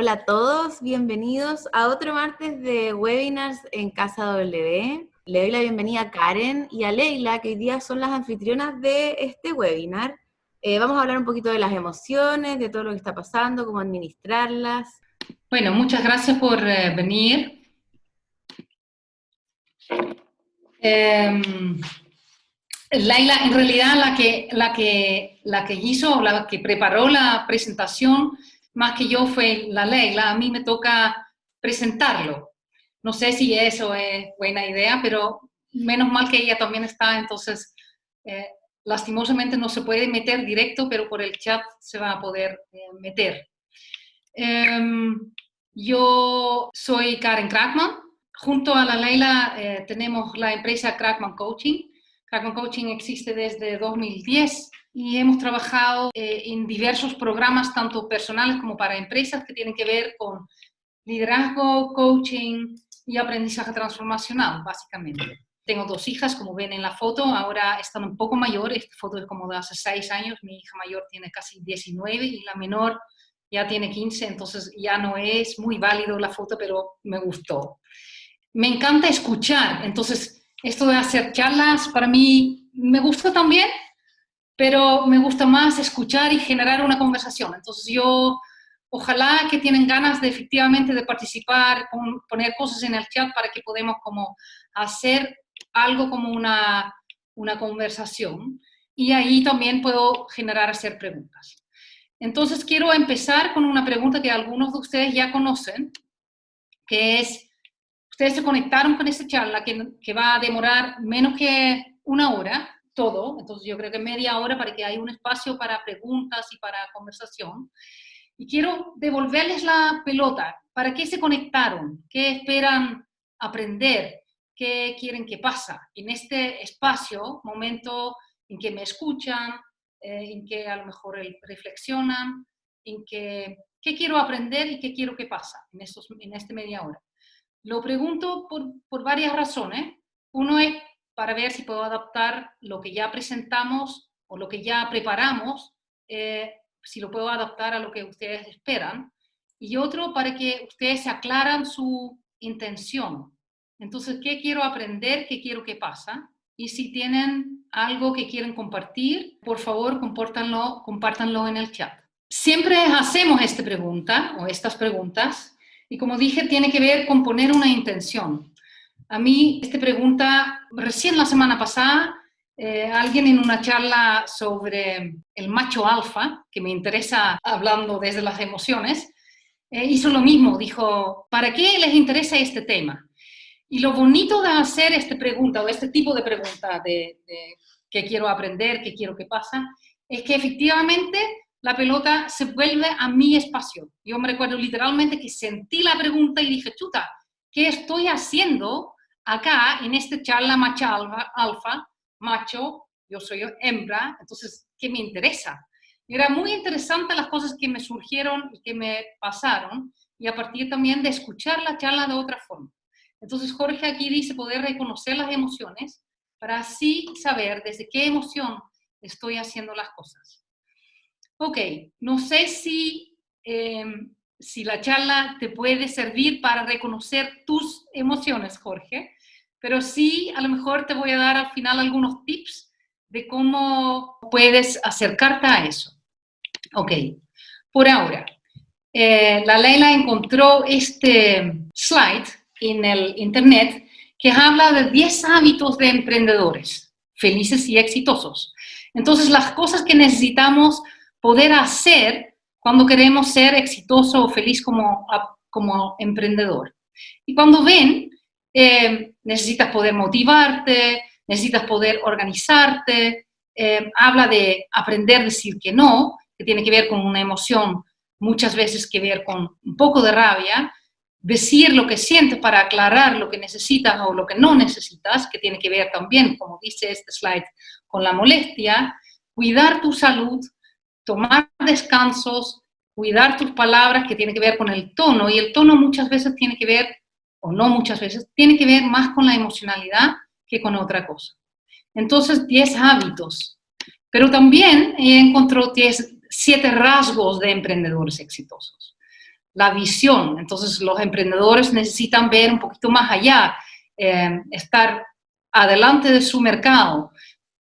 Hola a todos, bienvenidos a otro martes de webinars en Casa W. Le doy la bienvenida a Karen y a Leila, que hoy día son las anfitrionas de este webinar. Vamos a hablar un poquito de las emociones, de todo lo que está pasando, cómo administrarlas. Bueno, muchas gracias por venir. Laila, en realidad la que hizo, la que preparó la presentación, más que yo fue la Leila. A mí me toca presentarlo. No sé si eso es buena idea, pero menos mal que ella también está, entonces lastimosamente no se puede meter directo, pero por el chat se va a poder meter. Yo soy Karen Krakman. Junto a la Leila tenemos la empresa Krakman Coaching. Krakman Coaching existe desde 2010 y hemos trabajado en diversos programas, tanto personales como para empresas, que tienen que ver con liderazgo, coaching y aprendizaje transformacional, básicamente. Tengo dos hijas, como ven en la foto, ahora están un poco mayores. Esta foto es como de hace 6 años, mi hija mayor tiene casi 19 y la menor ya tiene 15, entonces ya no es muy válido la foto, pero me gustó. Me encanta escuchar, entonces esto de hacer charlas para mí me gusta también, pero me gusta más escuchar y generar una conversación. Entonces yo, ojalá que tienen ganas de efectivamente de participar, poner cosas en el chat para que podamos como hacer algo como una conversación, y ahí también puedo hacer preguntas. Entonces quiero empezar con una pregunta que algunos de ustedes ya conocen, que es, ustedes se conectaron con esta charla que va a demorar menos que 1 hora, todo, entonces yo creo que media hora para que haya un espacio para preguntas y para conversación. Y quiero devolverles la pelota. ¿Para qué se conectaron? ¿Qué esperan aprender? ¿Qué quieren que pase en este espacio, momento en que me escuchan, en que a lo mejor reflexionan, en que qué quiero aprender y qué quiero que pase en esta media hora? Lo pregunto por varias razones. Uno es para ver si puedo adaptar lo que ya presentamos o lo que ya preparamos, si lo puedo adaptar a lo que ustedes esperan. Y otro, para que ustedes se aclaran su intención. Entonces, ¿qué quiero aprender? ¿Qué quiero que pase? Y si tienen algo que quieren compartir, por favor, compártanlo en el chat. Siempre hacemos esta pregunta o estas preguntas, y como dije, tiene que ver con poner una intención. A mí, esta pregunta, recién la semana pasada, alguien en una charla sobre el macho alfa, que me interesa hablando desde las emociones, hizo lo mismo. Dijo, ¿para qué les interesa este tema? Y lo bonito de hacer esta pregunta o este tipo de pregunta de qué quiero aprender, qué quiero que pase, es que efectivamente la pelota se vuelve a mi espacio. Yo me recuerdo literalmente que sentí la pregunta y dije, chuta, ¿qué estoy haciendo acá en esta charla macho alfa? Macho, yo soy hembra, entonces, ¿qué me interesa? Y era muy interesante las cosas que me surgieron y que me pasaron, y a partir también de escuchar la charla de otra forma. Entonces Jorge aquí dice poder reconocer las emociones para así saber desde qué emoción estoy haciendo las cosas. Ok, no sé si la charla te puede servir para reconocer tus emociones, Jorge, pero sí, a lo mejor te voy a dar al final algunos tips de cómo puedes acercarte a eso. Ok, por ahora, la Leila encontró este slide en el internet que habla de 10 hábitos de emprendedores felices y exitosos. Entonces, las cosas que necesitamos poder hacer cuando queremos ser exitoso o feliz como emprendedor. Y cuando ven, necesitas poder motivarte, necesitas poder organizarte, habla de aprender a decir que no, que tiene que ver con una emoción muchas veces que ver con un poco de rabia, decir lo que sientes para aclarar lo que necesitas o lo que no necesitas, que tiene que ver también, como dice este slide, con la molestia, cuidar tu salud, tomar descansos, cuidar tus palabras, que tiene que ver con el tono, y el tono muchas veces tiene que ver, o no muchas veces, tiene que ver más con la emocionalidad que con otra cosa. Entonces, 10 hábitos. Pero también encontró 7 rasgos de emprendedores exitosos. la visión. Entonces los emprendedores necesitan ver un poquito más allá, estar adelante de su mercado.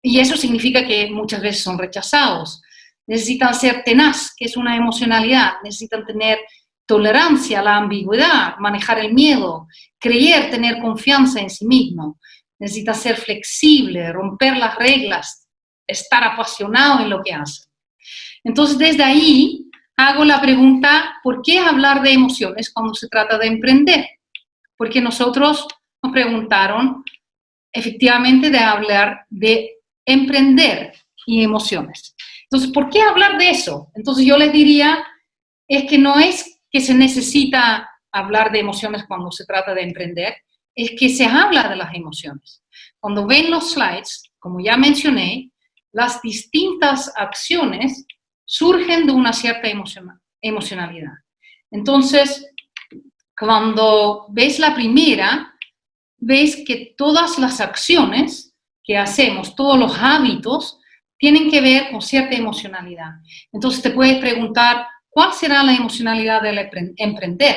Y eso significa que muchas veces son rechazados. Necesitan ser tenaz, que es una emocionalidad. Necesitan tener tolerancia a la ambigüedad, manejar el miedo, creer, tener confianza en sí mismo. Necesita ser flexible, romper las reglas, estar apasionado en lo que hace. Entonces, desde ahí hago la pregunta, ¿por qué hablar de emociones cuando se trata de emprender? Porque nosotros nos preguntaron efectivamente de hablar de emprender y emociones. Entonces, ¿por qué hablar de eso? Entonces, yo les diría, es que no es que se necesita hablar de emociones cuando se trata de emprender, es que se habla de las emociones. Cuando ven los slides, como ya mencioné, las distintas acciones surgen de una cierta emocionalidad. Entonces, cuando ves la primera, ves que todas las acciones que hacemos, todos los hábitos, tienen que ver con cierta emocionalidad. Entonces te puedes preguntar, ¿cuál será la emocionalidad del emprender?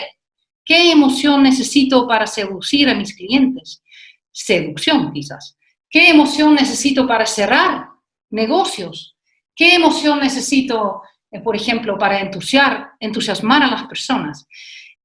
¿Qué emoción necesito para seducir a mis clientes? Seducción, quizás. ¿Qué emoción necesito para cerrar negocios? ¿Qué emoción necesito, por ejemplo, para entusiasmar a las personas?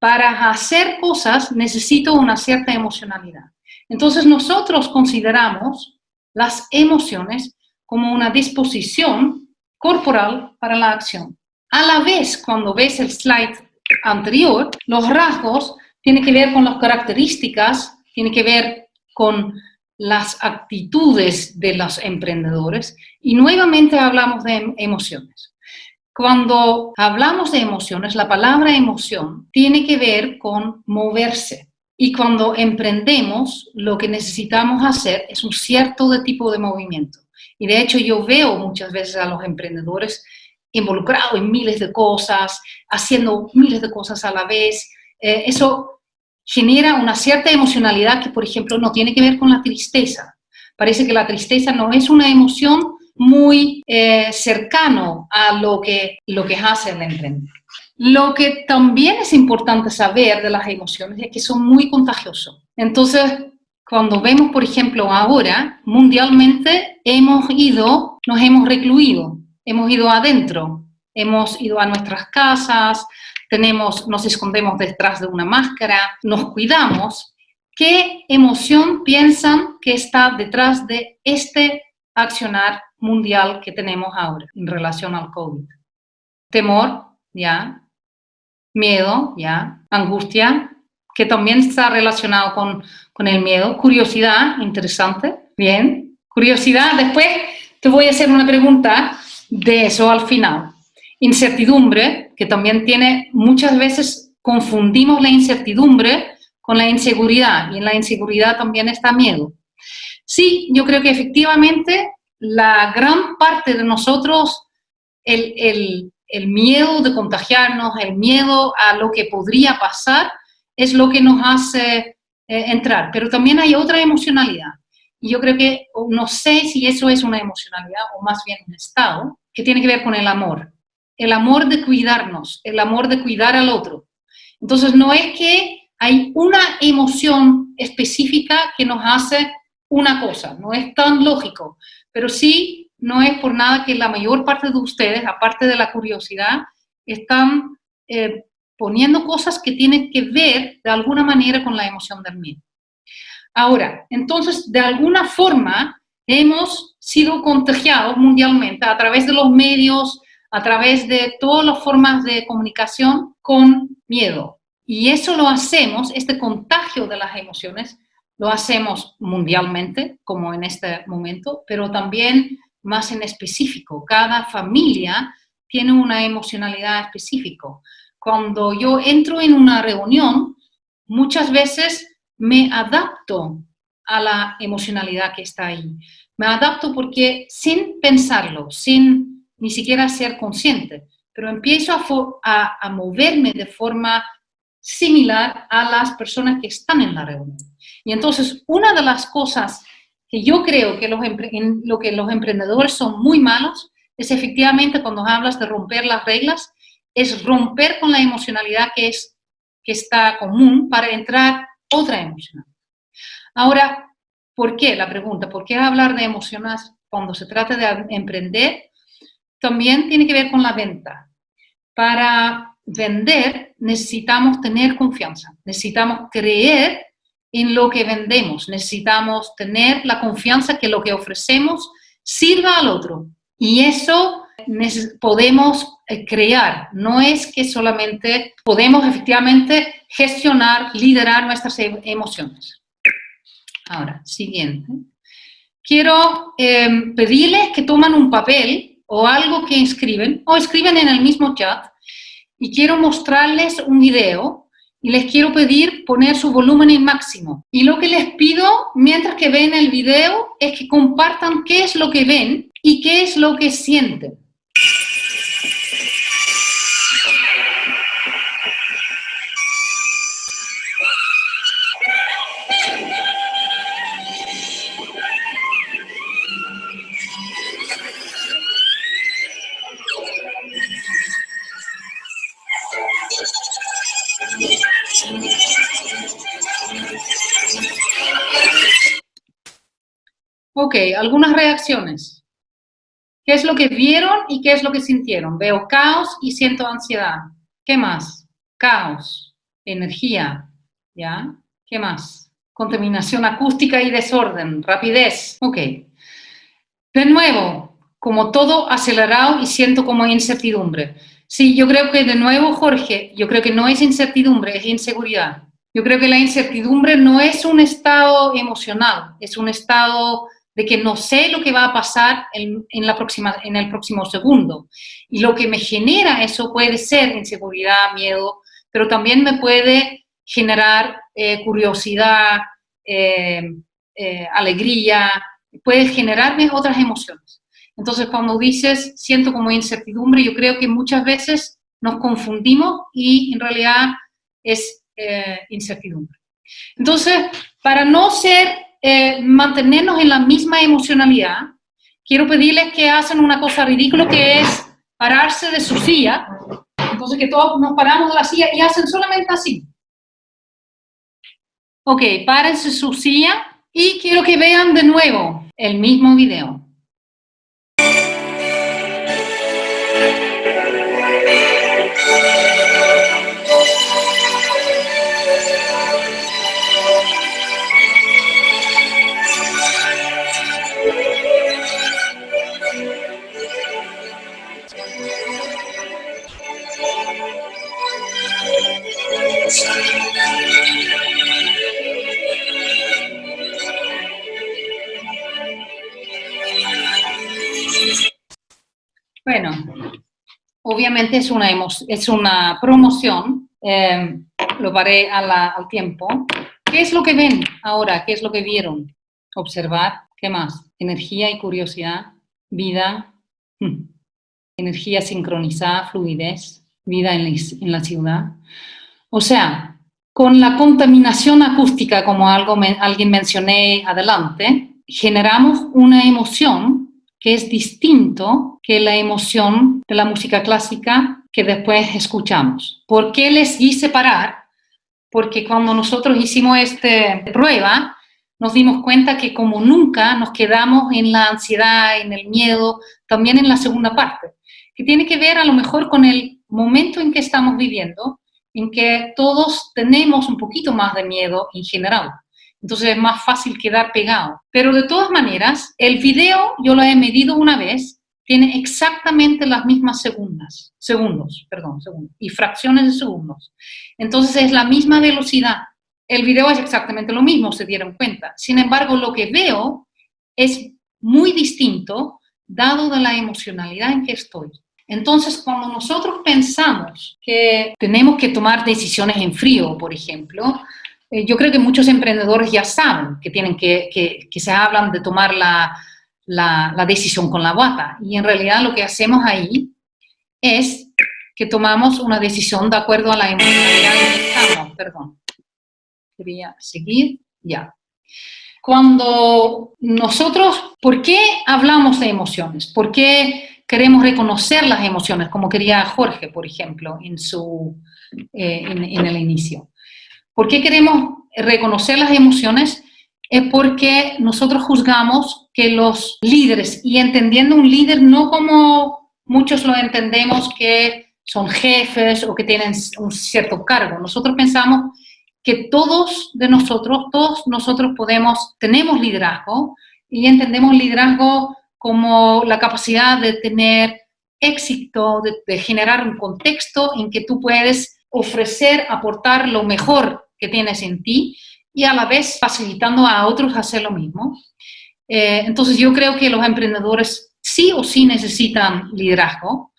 Para hacer cosas necesito una cierta emocionalidad. Entonces nosotros consideramos las emociones como una disposición corporal para la acción. A la vez, cuando ves el slide anterior, los rasgos tienen que ver con las características, tienen que ver con las actitudes de los emprendedores y nuevamente hablamos de emociones. Cuando hablamos de emociones, la palabra emoción tiene que ver con moverse. Y cuando emprendemos, lo que necesitamos hacer es un cierto tipo de movimiento. Y de hecho yo veo muchas veces a los emprendedores involucrados en miles de cosas, haciendo miles de cosas a la vez. Eso genera una cierta emocionalidad que, por ejemplo, no tiene que ver con la tristeza. Parece que la tristeza no es una emoción muy cercano a lo que hace el emprendedor. Lo que también es importante saber de las emociones es que son muy contagiosas. Entonces, cuando vemos, por ejemplo, ahora, mundialmente nos hemos recluido, hemos ido adentro, hemos ido a nuestras casas, nos escondemos detrás de una máscara, nos cuidamos. ¿Qué emoción piensan que está detrás de este accionar mundial que tenemos ahora en relación al COVID? Temor, ya. Miedo, ya. Angustia, que también está relacionado con el miedo. Curiosidad, interesante. Bien. Curiosidad, después te voy a hacer una pregunta de eso al final. Incertidumbre, que también muchas veces confundimos la incertidumbre con la inseguridad, y en la inseguridad también está miedo. Sí, yo creo que efectivamente la gran parte de nosotros, el miedo de contagiarnos, el miedo a lo que podría pasar, es lo que nos hace entrar. Pero también hay otra emocionalidad. Y yo creo que, no sé si eso es una emocionalidad o más bien un estado, que tiene que ver con el amor. El amor de cuidarnos, el amor de cuidar al otro. Entonces, no es que hay una emoción específica que nos hace una cosa, no es tan lógico, pero sí no es por nada que la mayor parte de ustedes, aparte de la curiosidad, están poniendo cosas que tienen que ver de alguna manera con la emoción del miedo. Ahora, entonces, de alguna forma hemos sido contagiados mundialmente a través de los medios, a través de todas las formas de comunicación con miedo. Y eso lo hacemos, este contagio de las emociones, lo hacemos mundialmente, como en este momento, pero también más en específico. Cada familia tiene una emocionalidad específica. Cuando yo entro en una reunión, muchas veces me adapto a la emocionalidad que está ahí. Me adapto porque sin pensarlo, sin ni siquiera ser consciente, pero empiezo a moverme de forma similar a las personas que están en la reunión. Y entonces, una de las cosas que yo creo que en lo que los emprendedores son muy malos es efectivamente cuando hablas de romper las reglas, es romper con la emocionalidad que está común para entrar otra emoción. Ahora, ¿por qué? La pregunta, ¿por qué hablar de emociones cuando se trata de emprender? También tiene que ver con la venta. Para vender necesitamos tener confianza, necesitamos creer en lo que vendemos, necesitamos tener la confianza que lo que ofrecemos sirva al otro. Y eso podemos crear, no es que solamente podemos efectivamente gestionar, liderar nuestras emociones. Ahora, siguiente. Quiero pedirles que tomen un papel o algo que escriben, o escriben en el mismo chat, y quiero mostrarles un video y les quiero pedir poner su volumen en máximo. Y lo que les pido mientras que ven el video es que compartan qué es lo que ven y qué es lo que sienten. Ok, algunas reacciones. ¿Qué es lo que vieron y qué es lo que sintieron? Veo caos y siento ansiedad. ¿Qué más? Caos, energía, ¿ya? ¿Qué más? Contaminación acústica y desorden, rapidez. Ok. De nuevo, como todo acelerado y siento como incertidumbre. Sí, yo creo que de nuevo, Jorge, yo creo que no es incertidumbre, es inseguridad. Yo creo que la incertidumbre no es un estado emocional, es un estado de que no sé lo que va a pasar en el próximo segundo. Y lo que me genera eso puede ser inseguridad, miedo, pero también me puede generar curiosidad, alegría, puede generarme otras emociones. Entonces, cuando dices siento como incertidumbre, yo creo que muchas veces nos confundimos y en realidad es incertidumbre. Entonces, para no mantenernos en la misma emocionalidad, quiero pedirles que hacen una cosa ridícula, que es pararse de su silla. Entonces, que todos nos paramos de la silla y hacen solamente así. Ok, párense su silla y quiero que vean de nuevo el mismo video. Bueno, obviamente es una promoción, lo paré al tiempo. ¿Qué es lo que ven ahora? ¿Qué es lo que vieron? Observar. ¿Qué más? Energía y curiosidad, vida, energía sincronizada, fluidez, vida en la ciudad. O sea, con la contaminación acústica, como alguien mencioné adelante, generamos una emoción que es distinto que la emoción de la música clásica que después escuchamos. ¿Por qué les hice parar? Porque cuando nosotros hicimos esta prueba, nos dimos cuenta que como nunca nos quedamos en la ansiedad, en el miedo, también en la segunda parte, que tiene que ver a lo mejor con el momento en que estamos viviendo, en que todos tenemos un poquito más de miedo en general. Entonces es más fácil quedar pegado. Pero de todas maneras, el video, yo lo he medido una vez, tiene exactamente las mismas segundos, y fracciones de segundos. Entonces es la misma velocidad. El video es exactamente lo mismo, se dieron cuenta. Sin embargo, lo que veo es muy distinto, dado de la emocionalidad en que estoy. Entonces, cuando nosotros pensamos que tenemos que tomar decisiones en frío, por ejemplo, yo creo que muchos emprendedores ya saben que tienen que se hablan de tomar la decisión con la bata. Y en realidad lo que hacemos ahí es que tomamos una decisión de acuerdo a la emocionalidad en que estamos. Perdón. Quería seguir. Ya. Cuando nosotros, ¿por qué hablamos de emociones? ¿Por qué queremos reconocer las emociones, como quería Jorge, por ejemplo, en el inicio. ¿Por qué queremos reconocer las emociones? Es porque nosotros juzgamos que los líderes, y entendiendo un líder no como muchos lo entendemos, que son jefes o que tienen un cierto cargo. Nosotros pensamos que todos nosotros tenemos liderazgo, y entendemos liderazgo como la capacidad de tener éxito, de generar un contexto en que tú puedes ofrecer, aportar lo mejor que tienes en ti y a la vez facilitando a otros hacer lo mismo. Entonces yo creo que los emprendedores sí o sí necesitan liderazgo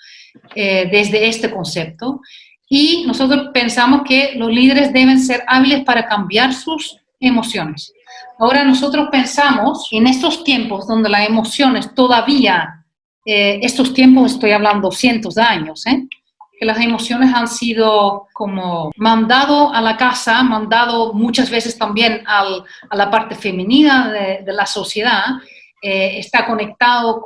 desde este concepto, y nosotros pensamos que los líderes deben ser hábiles para cambiar sus emociones. Ahora nosotros pensamos en estos tiempos donde las emociones todavía, estos tiempos estoy hablando cientos de años, que las emociones han sido como mandado a la casa, mandado muchas veces también a la parte femenina de la sociedad, está conectado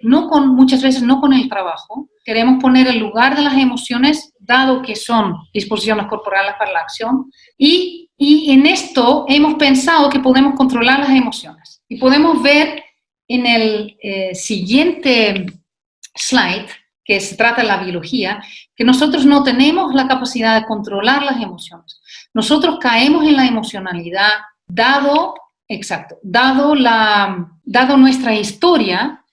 muchas veces no con el trabajo. Queremos poner el lugar de las emociones, dado que son disposiciones corporales para la acción, y en esto hemos pensado que podemos controlar las emociones. Y podemos ver en el siguiente slide, que se trata de la biología, que nosotros no tenemos la capacidad de controlar las emociones. Nosotros caemos en la emocionalidad dado nuestra historia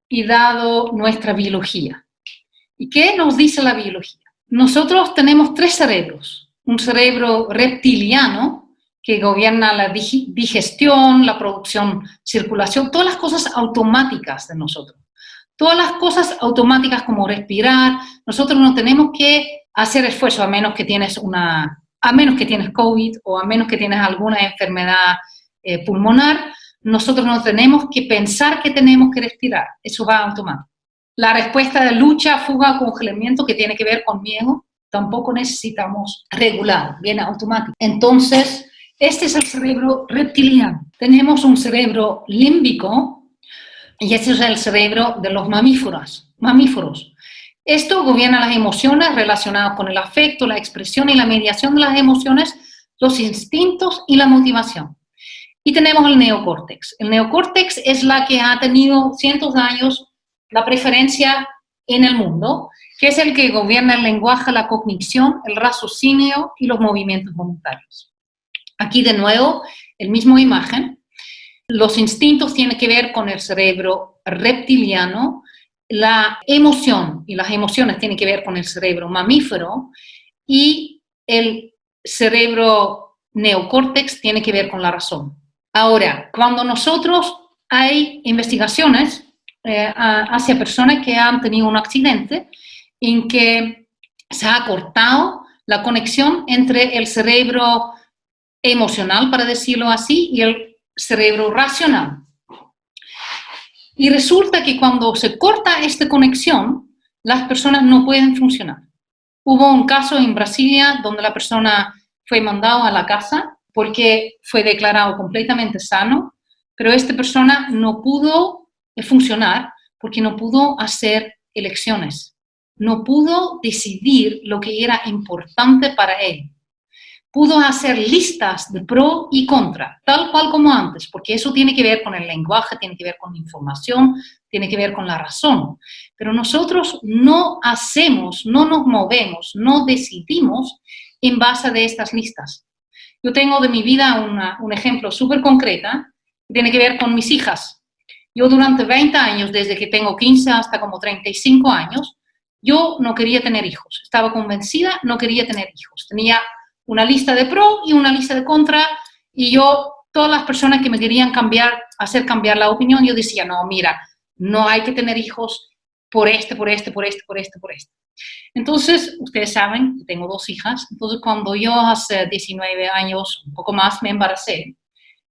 y dado nuestra biología. ¿Y qué nos dice la biología? Nosotros tenemos 3 cerebros. Un cerebro reptiliano, que gobierna la digestión, la producción, circulación, todas las cosas automáticas de nosotros. Todas las cosas automáticas como respirar, nosotros no tenemos que hacer esfuerzo a menos que tienes COVID o a menos que tienes alguna enfermedad pulmonar. Nosotros no tenemos que pensar que tenemos que respirar, eso va automático. La respuesta de lucha, fuga, congelamiento, que tiene que ver con miedo, tampoco necesitamos regular, viene automático. Entonces, este es el cerebro reptiliano. Tenemos un cerebro límbico, y este es el cerebro de los mamíferos. Esto gobierna las emociones relacionadas con el afecto, la expresión y la mediación de las emociones, los instintos y la motivación. Y tenemos el neocórtex. El neocórtex es la que ha tenido cientos de años la preferencia en el mundo, que es el que gobierna el lenguaje, la cognición, el raciocinio y los movimientos voluntarios. Aquí de nuevo, el mismo imagen. Los instintos tienen que ver con el cerebro reptiliano, la emoción y las emociones tienen que ver con el cerebro mamífero, y el cerebro neocórtex tiene que ver con la razón. Ahora, cuando hay investigaciones hacia personas que han tenido un accidente en que se ha cortado la conexión entre el cerebro emocional, para decirlo así, y el cerebro racional. Y resulta que cuando se corta esta conexión, las personas no pueden funcionar. Hubo un caso en Brasilia donde la persona fue mandada a la casa porque fue declarado completamente sano, pero esta persona no pudo funcionar porque no pudo hacer elecciones, no pudo decidir lo que era importante para él. Pudo hacer listas de pro y contra, tal cual como antes, porque eso tiene que ver con el lenguaje, tiene que ver con la información, tiene que ver con la razón. Pero nosotros no nos movemos, no decidimos en base a estas listas. Yo tengo de mi vida un ejemplo súper concreto, que tiene que ver con mis hijas. Yo durante 20 años, desde que tengo 15 hasta como 35 años, yo no quería tener hijos. Estaba convencida, no quería tener hijos. Tenía una lista de pro y una lista de contra, y todas las personas que me querían hacer cambiar la opinión, yo decía, no, mira, no hay que tener hijos por este. Entonces, ustedes saben que tengo 2 hijas, entonces cuando yo hace 19 años, un poco más, me embaracé,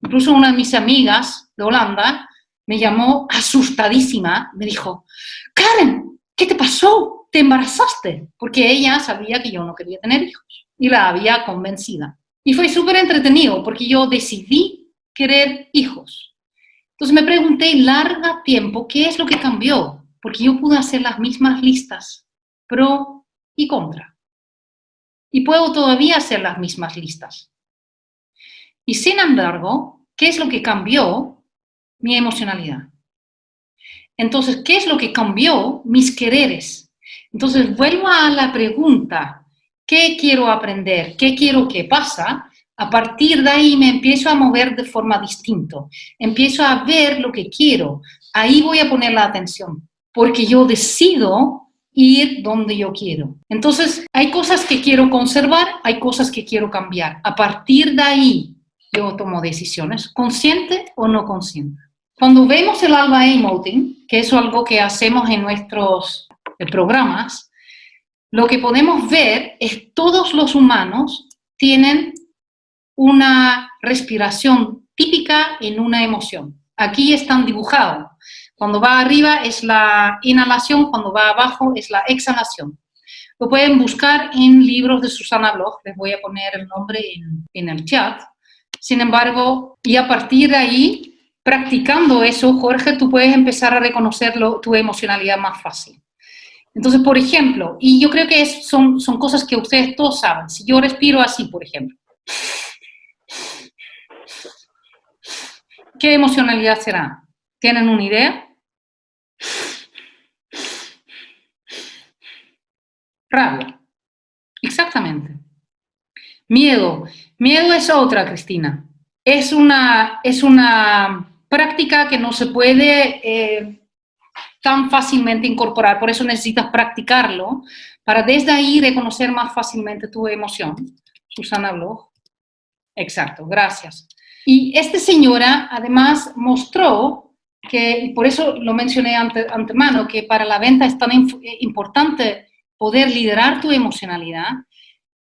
incluso una de mis amigas de Holanda me llamó asustadísima, me dijo, Karen, ¿qué te pasó? ¿Te embarazaste? Porque ella sabía que yo no quería tener hijos. Y la había convencida. Y fue súper entretenido porque yo decidí querer hijos. Entonces me pregunté largo tiempo, ¿qué es lo que cambió? porque yo pude hacer las mismas listas, pro y contra. Y puedo todavía hacer las mismas listas. Y sin embargo, ¿qué es lo que cambió? Mi emocionalidad. Entonces, ¿qué es lo que cambió? Mis quereres. Entonces, vuelvo a la pregunta, ¿qué quiero aprender? ¿Qué quiero que pasa? A partir de ahí me empiezo a mover de forma distinta. Empiezo a ver lo que quiero. Ahí voy a poner la atención, porque yo decido ir donde yo quiero. Entonces, hay cosas que quiero conservar, hay cosas que quiero cambiar. A partir de ahí, yo tomo decisiones, consciente o no consciente. Cuando vemos el alba emoting, que es algo que hacemos en nuestros programas, lo que podemos ver es que todos los humanos tienen una respiración típica en una emoción. Aquí están dibujados. Cuando va arriba es la inhalación, cuando va abajo es la exhalación. Lo pueden buscar en libros de Susana Bloch, les voy a poner el nombre en el chat. Sin embargo, y a partir de ahí, practicando eso, Jorge, tú puedes empezar a reconocer tu emocionalidad más fácil. Entonces, por ejemplo, y yo creo que son cosas que ustedes todos saben. Si yo respiro así, por ejemplo, ¿qué emocionalidad será? ¿Tienen una idea? Rabia. Exactamente. Miedo. Miedo es otra, Cristina. Es una práctica que no se puede tan fácilmente incorporar. Por eso necesitas practicarlo para desde ahí reconocer más fácilmente tu emoción. Susana Bloch. Exacto, gracias. Y esta señora además mostró que, y por eso lo mencioné antemano, que para la venta es tan importante poder liderar tu emocionalidad,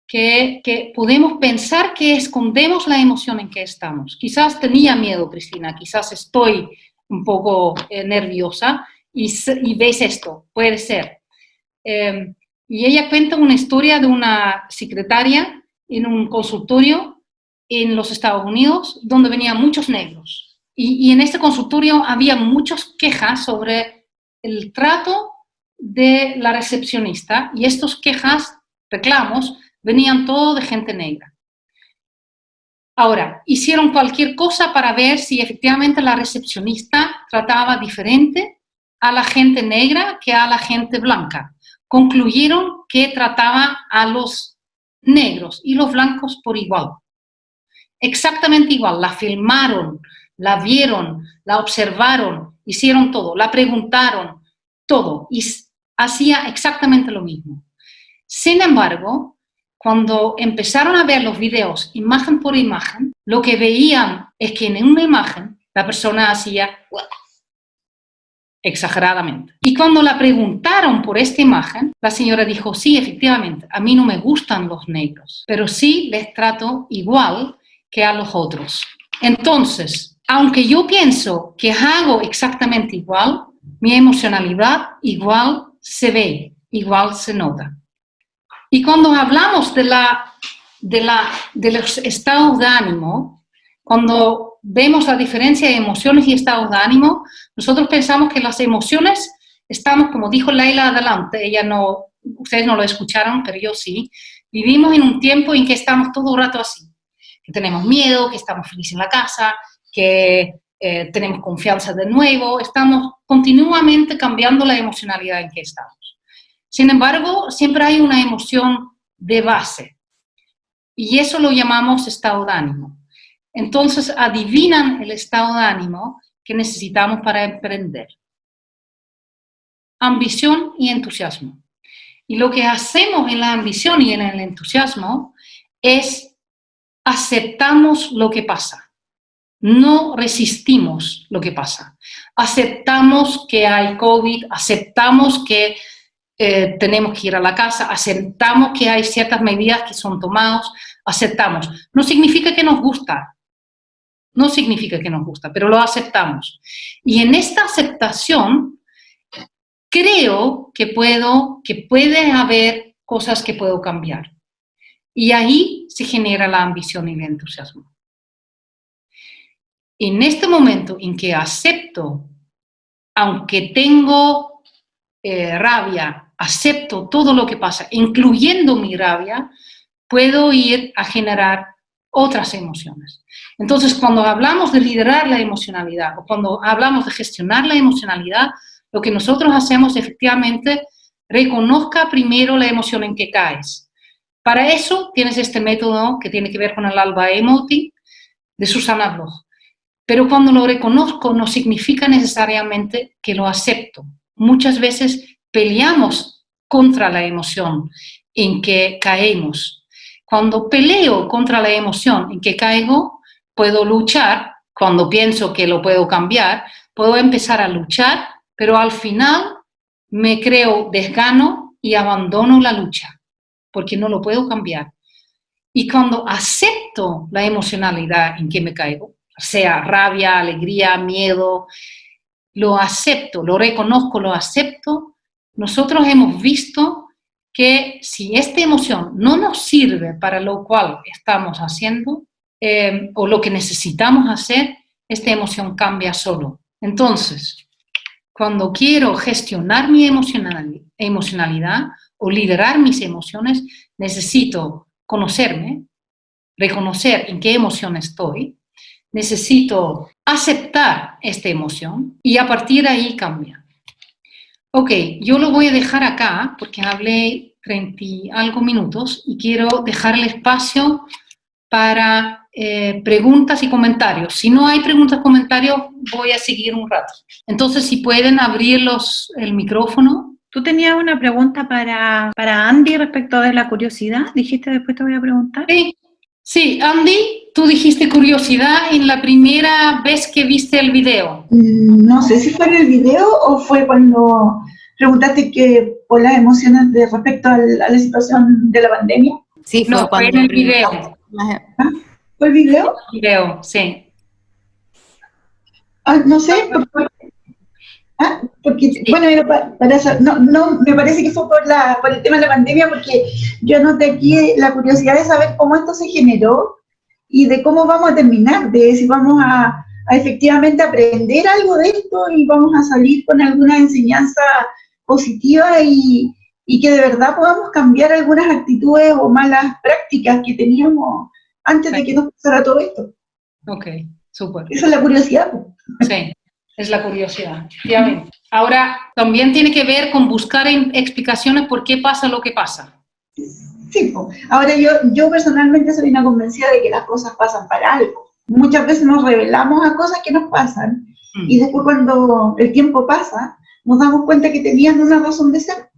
que podemos pensar que escondemos la emoción en que estamos. Quizás tenía miedo, Cristina, quizás estoy un poco nerviosa y ves esto, puede ser. Y ella cuenta una historia de una secretaria en un consultorio en los Estados Unidos donde venían muchos negros. Y en este consultorio había muchas quejas sobre el trato de la recepcionista y estos quejas, reclamos, venían todo de gente negra. Ahora, hicieron cualquier cosa para ver si efectivamente la recepcionista trataba diferente a la gente negra que a la gente blanca. Concluyeron que trataba a los negros y los blancos por igual. Exactamente igual. La filmaron, la vieron, la observaron, hicieron todo, la preguntaron, todo. Y hacía exactamente lo mismo. Sin embargo, cuando empezaron a ver los videos imagen por imagen, lo que veían es que en una imagen la persona hacía exageradamente. Y cuando la preguntaron por esta imagen, la señora dijo, sí, efectivamente, a mí no me gustan los negros, pero sí les trato igual que a los otros. Entonces, aunque yo pienso que hago exactamente igual, mi emocionalidad igual se ve, igual se nota. Y cuando hablamos de los estados de ánimo, cuando vemos la diferencia de emociones y estados de ánimo, nosotros pensamos que las emociones estamos, como dijo Leila adelante, ustedes no lo escucharon, pero yo sí, vivimos en un tiempo en que estamos todo el rato así, que tenemos miedo, que estamos felices en la casa, que tenemos confianza de nuevo, estamos continuamente cambiando la emocionalidad en que estamos. Sin embargo, siempre hay una emoción de base y eso lo llamamos estado de ánimo. Entonces, adivinan el estado de ánimo que necesitamos para emprender. Ambición y entusiasmo. Y lo que hacemos en la ambición y en el entusiasmo es aceptamos lo que pasa. No resistimos lo que pasa. Aceptamos que hay COVID, aceptamos que tenemos que ir a la casa, aceptamos que hay ciertas medidas que son tomadas, aceptamos. No significa que nos gusta, no significa que nos gusta, pero lo aceptamos. Y en esta aceptación creo que puede haber cosas que puedo cambiar. Y ahí se genera la ambición y el entusiasmo. En este momento en que acepto, aunque tengo rabia, acepto todo lo que pasa, incluyendo mi rabia, puedo ir a generar otras emociones. Entonces, cuando hablamos de liderar la emocionalidad o cuando hablamos de gestionar la emocionalidad, lo que nosotros hacemos efectivamente, reconozca primero la emoción en que caes. Para eso tienes este método que tiene que ver con el Alba Emoting de Susana Bloch. Pero cuando lo reconozco no significa necesariamente que lo acepto. Muchas veces peleamos contra la emoción en que caemos. Cuando peleo contra la emoción en que caigo, puedo luchar. Cuando pienso que lo puedo cambiar, puedo empezar a luchar, pero al final me creo desgano y abandono la lucha, porque no lo puedo cambiar. Y cuando acepto la emocionalidad en que me caigo, sea rabia, alegría, miedo, lo acepto, lo reconozco, lo acepto, nosotros hemos visto que si esta emoción no nos sirve para lo cual estamos haciendo o lo que necesitamos hacer, esta emoción cambia solo. Entonces, cuando quiero gestionar mi emocionalidad o liderar mis emociones, necesito conocerme, reconocer en qué emoción estoy, necesito aceptar esta emoción y a partir de ahí cambia. Ok, yo lo voy a dejar acá porque hablé 30 y algo minutos y quiero dejar el espacio para preguntas y comentarios. Si no hay preguntas y comentarios, voy a seguir un rato. Entonces, si pueden abrir el micrófono. Tú tenías una pregunta para Andy respecto de la curiosidad. Dijiste, después te voy a preguntar. Sí, Andy, tú dijiste curiosidad en la primera vez que viste el video. No sé si fue en el video o fue cuando preguntaste por las emociones respecto a la situación de la pandemia. Sí, fue en el video. ¿Ah? ¿Fue el video? El video, sí. No sé, porque sí. Bueno, no, me parece que fue por el tema de la pandemia, porque yo noté aquí la curiosidad de saber cómo esto se generó y de cómo vamos a terminar, de si vamos a efectivamente aprender algo de esto y vamos a salir con alguna enseñanza positiva y que de verdad podamos cambiar algunas actitudes o malas prácticas que teníamos antes de que nos pasara todo esto. Ok, súper. Esa es la curiosidad. Sí, es la curiosidad. Ahora, también tiene que ver con buscar explicaciones por qué pasa lo que pasa. Sí, ahora yo personalmente soy una convencida de que las cosas pasan para algo. Muchas veces nos revelamos a cosas que nos pasan y después cuando el tiempo pasa nos damos cuenta que tenían una razón de ser,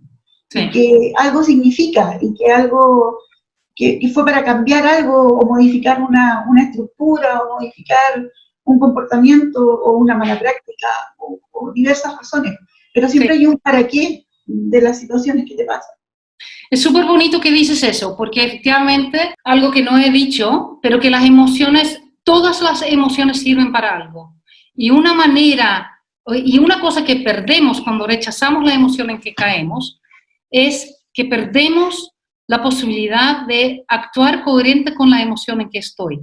y que algo significa y que algo que fue para cambiar algo o modificar una estructura o modificar un comportamiento o una mala práctica o diversas razones, pero siempre hay un para qué de las situaciones que te pasan. Es súper bonito que dices eso, porque efectivamente, algo que no he dicho, pero que las emociones, todas las emociones sirven para algo. Y una cosa que perdemos cuando rechazamos la emoción en que caemos, es que perdemos la posibilidad de actuar coherente con la emoción en que estoy.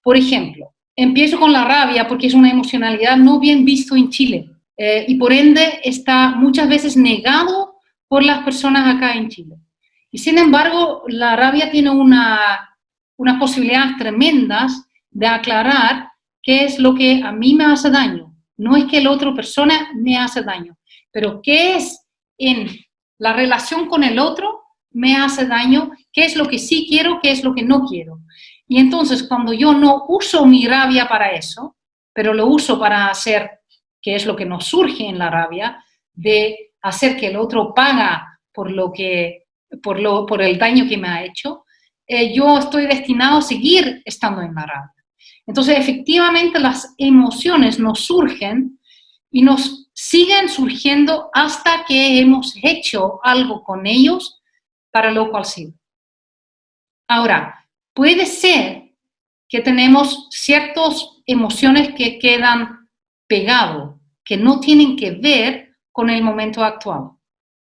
Por ejemplo, empiezo con la rabia porque es una emocionalidad no bien visto en Chile y por ende está muchas veces negado por las personas acá en Chile. Y sin embargo, la rabia tiene unas posibilidades tremendas de aclarar qué es lo que a mí me hace daño. No es que la otra persona me hace daño, pero qué es en la relación con el otro me hace daño, qué es lo que sí quiero, qué es lo que no quiero. Y entonces cuando yo no uso mi rabia para eso, pero lo uso para hacer, que es lo que nos surge en la rabia, de hacer que el otro paga por el daño que me ha hecho, yo estoy destinado a seguir estando en la rabia. Entonces, efectivamente, las emociones nos surgen y nos siguen surgiendo hasta que hemos hecho algo con ellos para lo cual sirve. Ahora, puede ser que tenemos ciertas emociones que quedan pegadas, que no tienen que ver con el momento actual,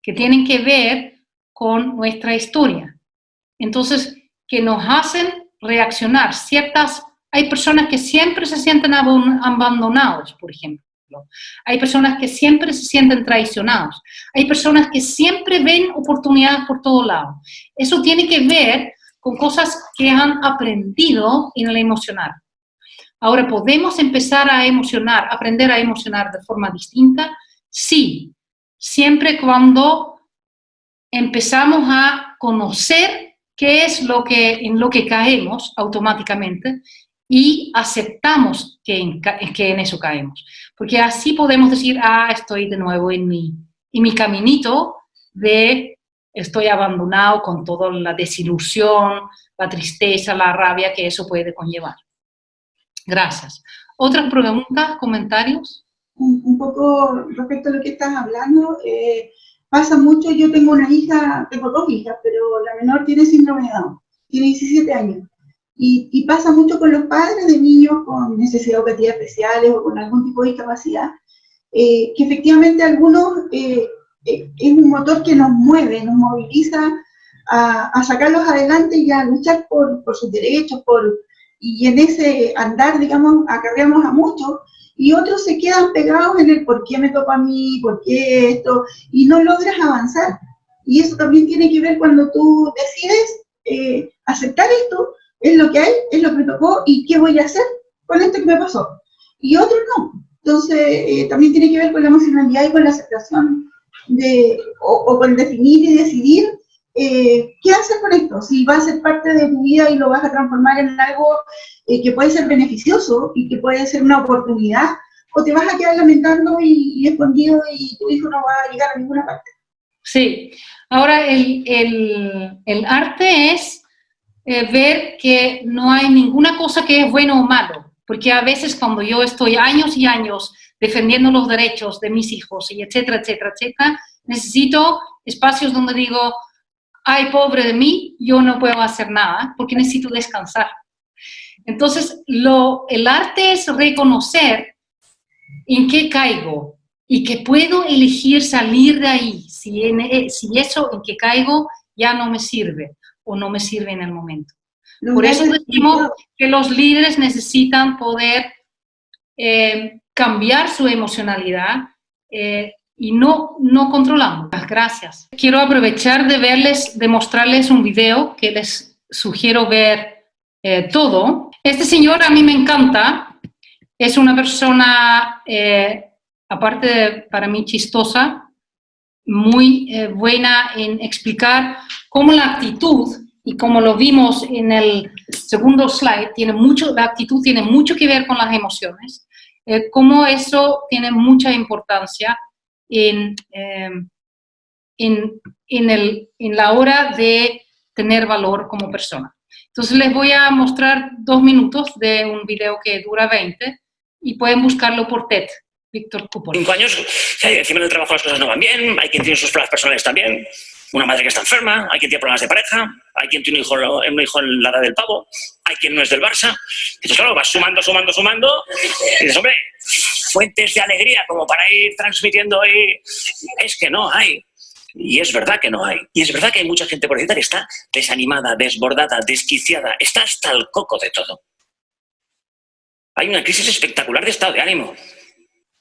que tienen que ver con nuestra historia. Entonces, que nos hacen reaccionar hay personas que siempre se sienten abandonados, por ejemplo. ejemplo. Hay personas que siempre se sienten traicionados. Hay personas que siempre ven oportunidades por todos lados. Eso tiene que ver con cosas que han aprendido en el emocionar. Ahora, ¿podemos empezar a emocionar, aprender a emocionar de forma distinta? Sí, siempre cuando empezamos a conocer qué es en lo que caemos automáticamente y aceptamos que en eso caemos. Porque así podemos decir, estoy de nuevo en mi caminito de estoy abandonado con toda la desilusión, la tristeza, la rabia que eso puede conllevar. Gracias. ¿Otras preguntas, comentarios? Un poco respecto a lo que estás hablando, pasa mucho, yo tengo una hija, tengo 2 hijas, pero la menor tiene síndrome de Down, tiene 17 años, y pasa mucho con los padres de niños con necesidades educativas especiales o con algún tipo de discapacidad, que efectivamente algunos es un motor que nos mueve, nos moviliza a sacarlos adelante y a luchar por sus derechos, y en ese andar, digamos, acarreamos a muchos, y otros se quedan pegados en el por qué me toca a mí, por qué esto, y no logras avanzar. Y eso también tiene que ver cuando tú decides aceptar esto, es lo que hay, es lo que me tocó, y qué voy a hacer con esto que me pasó. Y otros no. Entonces, también tiene que ver con la emocionalidad y con la aceptación o con definir y decidir qué hacer con esto, si va a ser parte de tu vida y lo vas a transformar en algo que puede ser beneficioso y que puede ser una oportunidad, o te vas a quedar lamentando y escondido y tu hijo no va a llegar a ninguna parte. Sí, ahora el arte es ver que no hay ninguna cosa que es bueno o malo, porque a veces cuando yo estoy años y años defendiendo los derechos de mis hijos y etcétera, etcétera, etcétera, necesito espacios donde digo, ay, pobre de mí, yo no puedo hacer nada porque necesito descansar. Entonces, el arte es reconocer en qué caigo y que puedo elegir salir de ahí si eso en que caigo ya no me sirve o no me sirve en el momento. Por eso decimos que los líderes necesitan poder cambiar su emocionalidad y no controlamos. Gracias. Quiero aprovechar de mostrarles un video que les sugiero ver todo. Este señor a mí me encanta. Es una persona, aparte de, para mí, chistosa, muy buena en explicar cómo la actitud, y como lo vimos en el segundo slide, la actitud tiene mucho que ver con las emociones, cómo eso tiene mucha importancia en la hora de tener valor como persona. Entonces les voy a mostrar 2 minutos de un video que dura 20 y pueden buscarlo por TED, Víctor Cooper. 5 años, encima del trabajo las cosas no van bien, hay quien tiene sus problemas personales también, una madre que está enferma, hay quien tiene problemas de pareja, hay quien tiene un hijo en la edad del pavo, hay quien no es del Barça. Entonces, claro, vas sumando, y dices, hombre, fuentes de alegría como para ir transmitiendo ahí, es que no hay. Y es verdad que no hay. Y es verdad que hay mucha gente por ahí que está desanimada, desbordada, desquiciada, está hasta el coco de todo. Hay una crisis espectacular de estado de ánimo.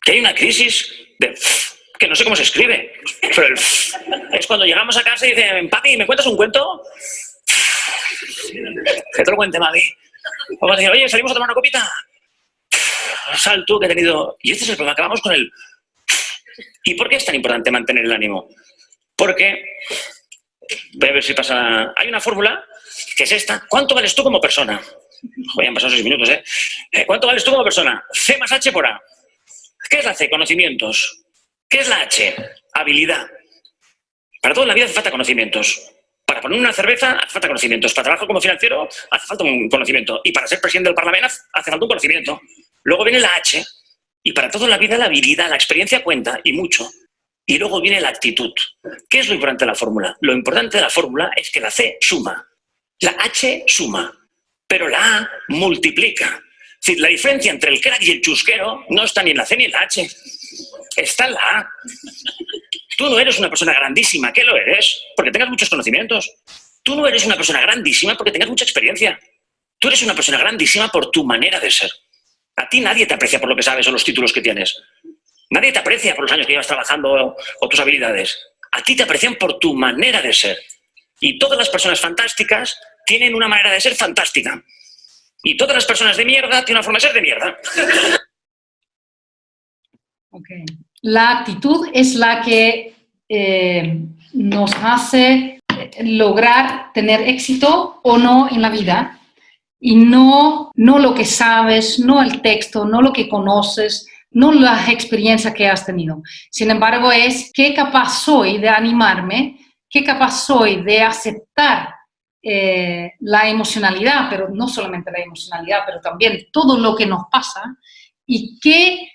Que hay una crisis de... que no sé cómo se escribe, pero es cuando llegamos a casa y dicen, papi, ¿me cuentas un cuento? Que te lo cuente, mami. Vamos a decir, oye, ¿salimos a tomar una copita? Sal tú, que he tenido... Y este es el problema, acabamos con el... ¿Y por qué es tan importante mantener el ánimo? Porque, voy a ver si pasa... Hay una fórmula, que es esta. ¿Cuánto vales tú como persona? Hoy han pasado 6 minutos, ¿eh? ¿Cuánto vales tú como persona? C más H por A. ¿Qué es la C? Conocimientos. ¿Qué es la H? Habilidad. Para toda la vida hace falta conocimientos. Para poner una cerveza hace falta conocimientos. Para trabajar como financiero hace falta un conocimiento. Y para ser presidente del Parlamento hace falta un conocimiento. Luego viene la H. Y para toda la vida la habilidad, la experiencia cuenta, y mucho. Y luego viene la actitud. ¿Qué es lo importante de la fórmula? Lo importante de la fórmula es que la C suma. La H suma. Pero la A multiplica. Es decir, la diferencia entre el crack y el chusquero no está ni en la C ni en la H. Está en la A. Tú no eres una persona grandísima. ¿Qué lo eres? Porque tengas muchos conocimientos. Tú no eres una persona grandísima porque tengas mucha experiencia. Tú eres una persona grandísima por tu manera de ser. A ti nadie te aprecia por lo que sabes o los títulos que tienes. Nadie te aprecia por los años que llevas trabajando o tus habilidades. A ti te aprecian por tu manera de ser. Y todas las personas fantásticas tienen una manera de ser fantástica. Y todas las personas de mierda tienen una forma de ser de mierda. Okay. La actitud es la que nos hace lograr tener éxito o no en la vida, y no lo que sabes, no el texto, no lo que conoces, no las experiencias que has tenido. Sin embargo, es qué capaz soy de animarme, qué capaz soy de aceptar la emocionalidad, pero no solamente la emocionalidad, pero también todo lo que nos pasa, y qué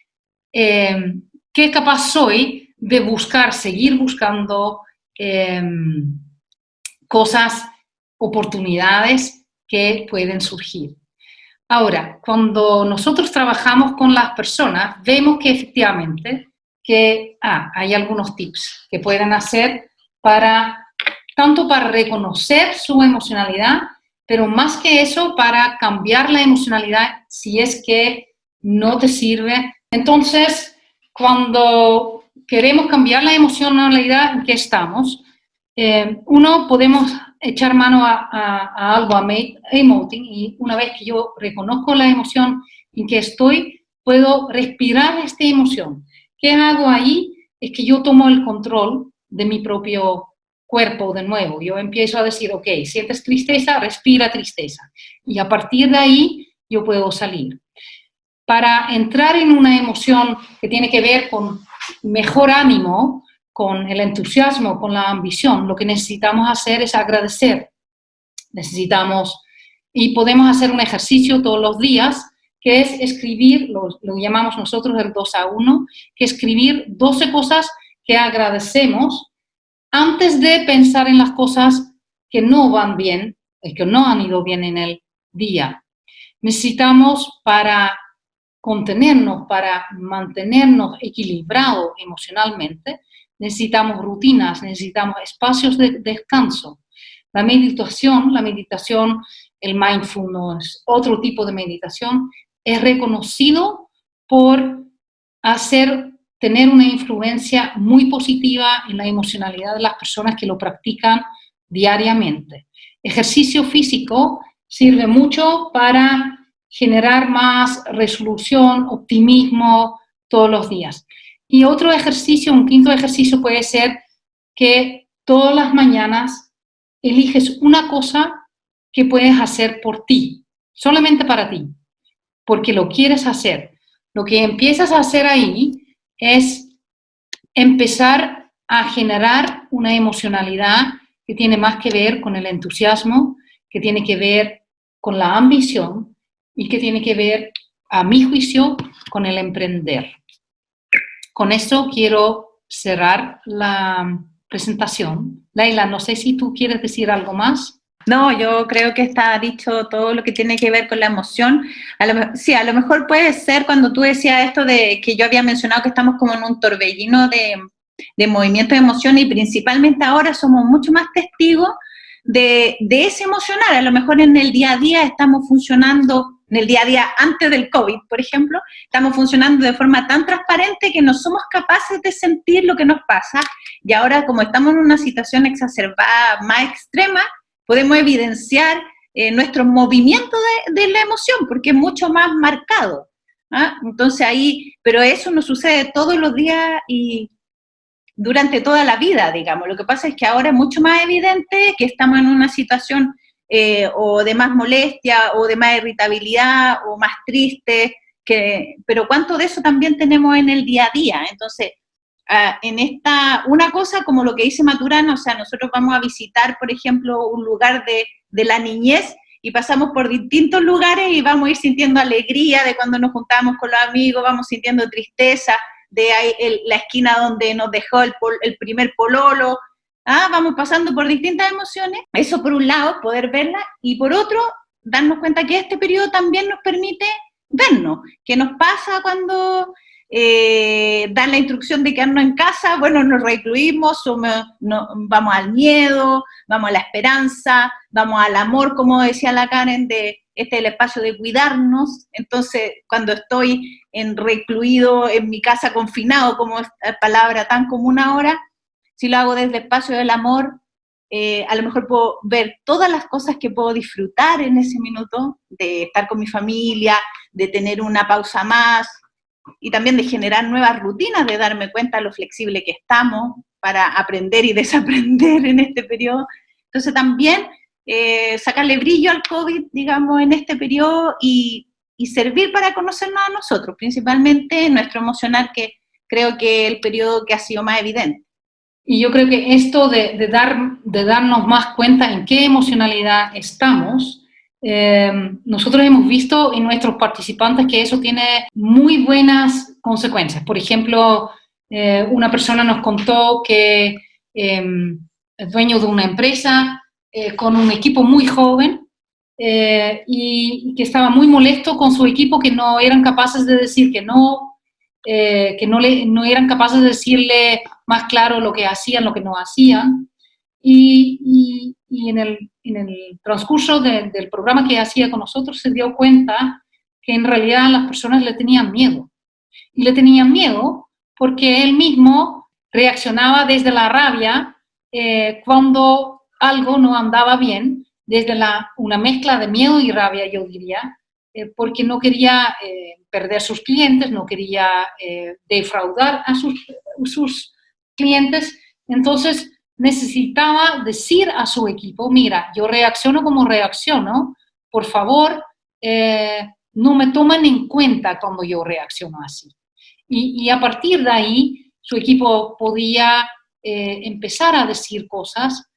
capaz soy de buscar, seguir buscando cosas, oportunidades que pueden surgir. Ahora, cuando nosotros trabajamos con las personas, vemos que efectivamente que hay algunos tips que pueden hacer tanto para reconocer su emocionalidad, pero más que eso, para cambiar la emocionalidad si es que no te sirve. Entonces, cuando queremos cambiar la emocionalidad en que estamos, podemos echar mano a algo, a emoting, y una vez que yo reconozco la emoción en que estoy, puedo respirar esta emoción. ¿Qué hago ahí? Es que yo tomo el control de mi propio cuerpo de nuevo. Yo empiezo a decir, ok, sientes tristeza, respira tristeza. Y a partir de ahí yo puedo salir. Para entrar en una emoción que tiene que ver con mejor ánimo, con el entusiasmo, con la ambición, lo que necesitamos hacer es agradecer. Y podemos hacer un ejercicio todos los días, que es escribir, lo llamamos nosotros el 2-1, que es escribir 12 cosas que agradecemos antes de pensar en las cosas que no van bien, que no han ido bien en el día. Necesitamos, para contenernos, para mantenernos equilibrados emocionalmente, necesitamos rutinas, necesitamos espacios de descanso. La meditación, el mindfulness, otro tipo de meditación, es reconocido por tener una influencia muy positiva en la emocionalidad de las personas que lo practican diariamente. Ejercicio físico sirve mucho para generar más resolución, optimismo todos los días. Y otro ejercicio, un quinto ejercicio puede ser que todas las mañanas eliges una cosa que puedes hacer por ti, solamente para ti, porque lo quieres hacer. Lo que empiezas a hacer ahí es empezar a generar una emocionalidad que tiene más que ver con el entusiasmo, que tiene que ver con la ambición y que tiene que ver, a mi juicio, con el emprender. Con esto quiero cerrar la presentación. Leila, no sé si tú quieres decir algo más. No, yo creo que está dicho todo lo que tiene que ver con la emoción. Sí, a lo mejor puede ser cuando tú decías esto de que yo había mencionado que estamos como en un torbellino de movimiento de emociones, y principalmente ahora somos mucho más testigos de ese emocionar. A lo mejor en el día a día estamos funcionando, en el día a día antes del COVID, por ejemplo, estamos funcionando de forma tan transparente que no somos capaces de sentir lo que nos pasa, y ahora, como estamos en una situación exacerbada, más extrema, podemos evidenciar nuestros movimientos de la emoción, porque es mucho más marcado. Entonces ahí, pero eso no sucede todos los días y durante toda la vida, digamos. Lo que pasa es que ahora es mucho más evidente que estamos en una situación o de más molestia, o de más irritabilidad, o más triste, pero ¿cuánto de eso también tenemos en el día a día? Entonces, una cosa como lo que dice Maturana, o sea, nosotros vamos a visitar, por ejemplo, un lugar de la niñez, y pasamos por distintos lugares y vamos a ir sintiendo alegría de cuando nos juntamos con los amigos, vamos sintiendo tristeza de ahí, la esquina donde nos dejó el primer pololo, vamos pasando por distintas emociones. Eso por un lado, poder verlas, y por otro, darnos cuenta que este periodo también nos permite vernos, qué nos pasa cuando dar la instrucción de quedarnos en casa, bueno, nos recluimos, vamos al miedo, vamos a la esperanza, vamos al amor, como decía la Karen, de este es el espacio de cuidarnos. Entonces, cuando estoy recluido en mi casa, confinado, como es la palabra tan común ahora, si lo hago desde el espacio del amor, a lo mejor puedo ver todas las cosas que puedo disfrutar en ese minuto, de estar con mi familia, de tener una pausa más, y también de generar nuevas rutinas, de darme cuenta de lo flexible que estamos para aprender y desaprender en este periodo. Entonces también sacarle brillo al COVID, digamos, en este periodo y servir para conocernos a nosotros, principalmente nuestro emocional, que creo que es el periodo que ha sido más evidente. Y yo creo que esto de darnos más cuenta en qué emocionalidad estamos, nosotros hemos visto en nuestros participantes que eso tiene muy buenas consecuencias. Por ejemplo, una persona nos contó que es dueño de una empresa con un equipo muy joven y que estaba muy molesto con su equipo, que no eran capaces de decir que no eran capaces de decirle más claro lo que hacían, lo que no hacían. Y en el transcurso del programa que hacía con nosotros se dio cuenta que en realidad las personas le tenían miedo. Y le tenían miedo porque él mismo reaccionaba desde la rabia cuando algo no andaba bien, desde una mezcla de miedo y rabia, yo diría, porque no quería perder sus clientes, no quería defraudar a sus clientes. Entonces necesitaba decir a su equipo, mira, yo reacciono como reacciono, por favor, no me tomen en cuenta cuando yo reacciono así. Y a partir de ahí, su equipo podía empezar a decir cosas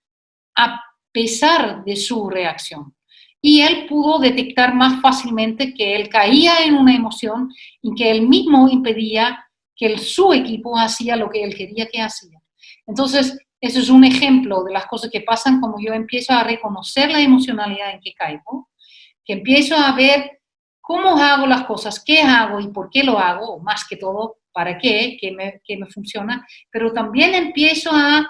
a pesar de su reacción. Y él pudo detectar más fácilmente que él caía en una emoción y que él mismo impedía que su equipo hacía lo que él quería que hacía. Entonces, eso es un ejemplo de las cosas que pasan cuando yo empiezo a reconocer la emocionalidad en que caigo, que empiezo a ver cómo hago las cosas, qué hago y por qué lo hago, o más que todo, para qué me funciona, pero también empiezo a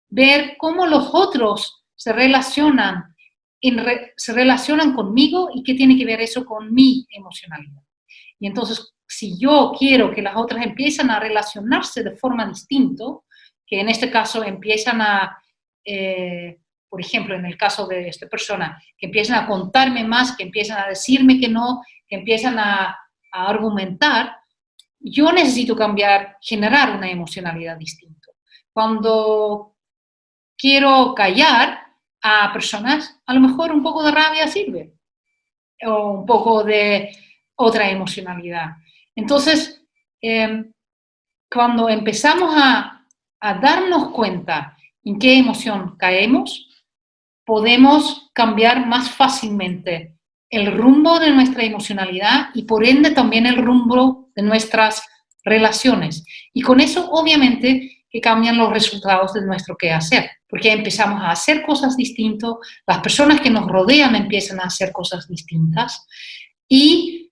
ver cómo los otros se relacionan conmigo y qué tiene que ver eso con mi emocionalidad. Y entonces, si yo quiero que las otras empiecen a relacionarse de forma distinta, que en este caso empiezan por ejemplo, en el caso de esta persona, que empiezan a contarme más, que empiezan a decirme que no, que empiezan a argumentar, yo necesito generar una emocionalidad distinta. Cuando quiero callar a personas, a lo mejor un poco de rabia sirve, o un poco de otra emocionalidad. Entonces, cuando empezamos a darnos cuenta en qué emoción caemos, podemos cambiar más fácilmente el rumbo de nuestra emocionalidad y por ende también el rumbo de nuestras relaciones. Y con eso, obviamente, que cambian los resultados de nuestro quehacer, porque empezamos a hacer cosas distintas, las personas que nos rodean empiezan a hacer cosas distintas y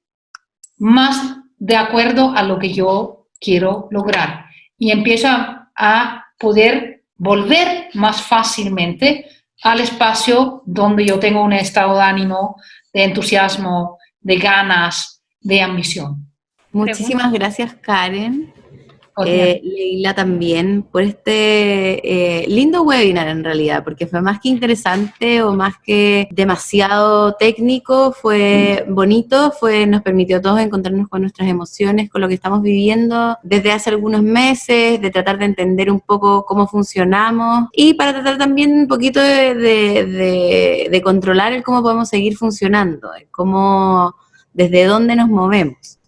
más de acuerdo a lo que yo quiero lograr. Y empiezo a poder volver más fácilmente al espacio donde yo tengo un estado de ánimo, de entusiasmo, de ganas, de ambición. Muchísimas gracias, Karen. Leila también por este lindo webinar en realidad, porque fue más que interesante o más que demasiado técnico, fue bonito, nos permitió a todos encontrarnos con nuestras emociones, con lo que estamos viviendo desde hace algunos meses, de tratar de entender un poco cómo funcionamos y para tratar también un poquito de controlar el cómo podemos seguir funcionando, desde dónde nos movemos.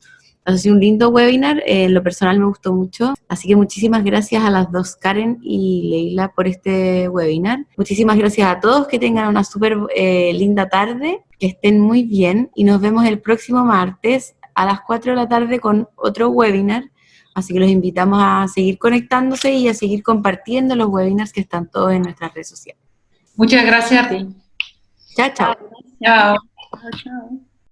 Ha sido un lindo webinar, en lo personal me gustó mucho, así que muchísimas gracias a las dos, Karen y Leila, por este webinar. Muchísimas gracias a todos, que tengan una súper linda tarde, que estén muy bien y nos vemos el próximo martes a las 4 de la tarde con otro webinar, así que los invitamos a seguir conectándose y a seguir compartiendo los webinars que están todos en nuestras redes sociales. Muchas gracias a ti. Chao, chao. Chao. Chao.